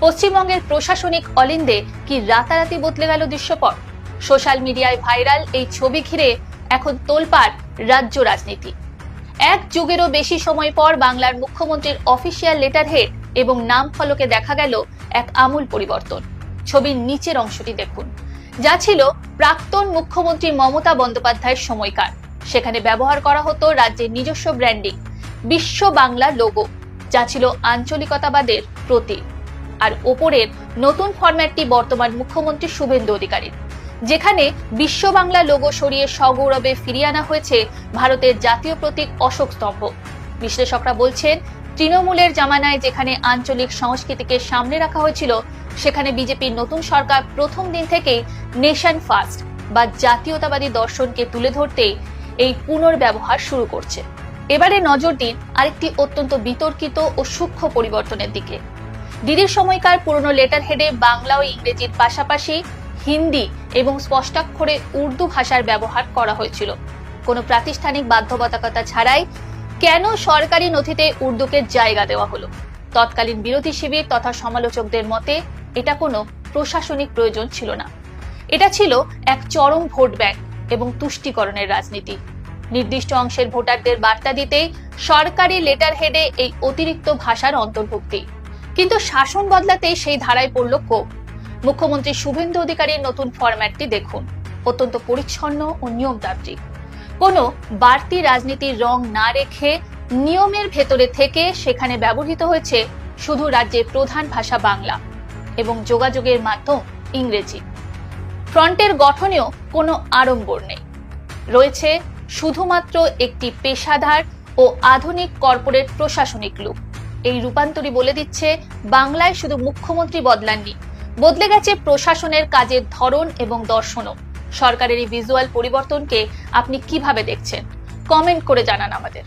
পশ্চিমবঙ্গের প্রশাসনিক অলিন্দে কি রাতারাতি বদলে গেল দৃশ্যপট? সোশ্যাল মিডিয়ায় ভাইরাল এই ছবি ঘিরে এখন তোলপাড় রাজ্য রাজনীতি। এক যুগেরও বেশি সময় পর বাংলার মুখ্যমন্ত্রীর অফিসিয়াল লেটার হেড এবং নাম ফলকে দেখা গেল এক আমূল পরিবর্তন। ছবির নিচের অংশটি দেখুন, যা ছিল প্রাক্তন মুখ্যমন্ত্রী মমতা বন্দ্যোপাধ্যায়ের সময়কার। সেখানে ব্যবহার করা হতো রাজ্যের নিজস্ব ব্র্যান্ডিং বিশ্ব বাংলা লোগো, যা ছিল আঞ্চলিকতাবাদের প্রতীক। আর ওপরের নতুন ফরম্যাটটি বর্তমান মুখ্যমন্ত্রী শুভেন্দু অধিকারীর, যেখানে বিশ্ব বাংলা লোগো সরিয়ে সগৌরবে ফিরিয়ে আনা হয়েছে ভারতের জাতীয় প্রতীক অশোক স্তম্ভ। বিশ্লেষকরা বলছেন, তৃণমূলের জামানায় যেখানে আঞ্চলিক সংস্কৃতিকে সামনে রাখা হয়েছিল, সেখানে বিজেপির নতুন সরকার প্রথম দিন থেকেই নেশন ফার্স্ট বা জাতীয়তাবাদী দর্শনকে তুলে ধরতে এই পুনর্ব্যবহার শুরু করছে। এবারে নজর দিন আরেকটি অত্যন্ত বিতর্কিত ও সূক্ষ্ম পরিবর্তনের দিকে। দিদির সময়কার পুরনো লেটার হেডে বাংলা ও ইংরেজির পাশাপাশি হিন্দি এবং স্পষ্টাক্ষরে উর্দু ভাষার ব্যবহার করা হয়েছিল। কোনো প্রাতিষ্ঠানিক বাধ্যবাধকতা ছাড়াই কেন সরকারি নথিতে উর্দুকে জায়গা দেওয়া হলো? তৎকালীন বিরোধী শিবির তথা সমালোচকদের মতে এটা কোনো প্রশাসনিক প্রয়োজন ছিল না, এটা ছিল এক চরম ভোট ব্যাংক এবং তুষ্টিকরণের রাজনীতি। নির্দিষ্ট অংশের ভোটারদের বার্তা দিতেই সরকারি লেটার হেডে এই অতিরিক্ত ভাষার অন্তর্ভুক্তি। কিন্তু শাসন বদলাতেই সেই ধারায় পড়ল কোপ। মুখ্যমন্ত্রী শুভেন্দু অধিকারীর নতুন ফরম্যাটটি দেখুন, অত্যন্ত পরিচ্ছন্ন ও নিয়মতান্ত্রিক। কোনো বাড়তি রাজনীতির রং না রেখে নিয়মের ভেতরে থেকে সেখানে ব্যবহৃত হয়েছে শুধু রাজ্যের প্রধান ভাষা বাংলা এবং যোগাযোগের মাধ্যম ইংরেজি। ফ্রন্টের গঠনেও কোনো আড়ম্বর নেই, রয়েছে শুধুমাত্র একটি পেশাদার ও আধুনিক কর্পোরেট প্রশাসনিক লুক। এই রূপান্তরই বলে দিচ্ছে, বাংলায় শুধু মুখ্যমন্ত্রী বদলাননি, বদলে গেছে প্রশাসনের কাজের ধরন এবং দর্শনও। সরকারের এই ভিজুয়াল পরিবর্তনকে আপনি কিভাবে দেখছেন? কমেন্ট করে জানান আমাদের।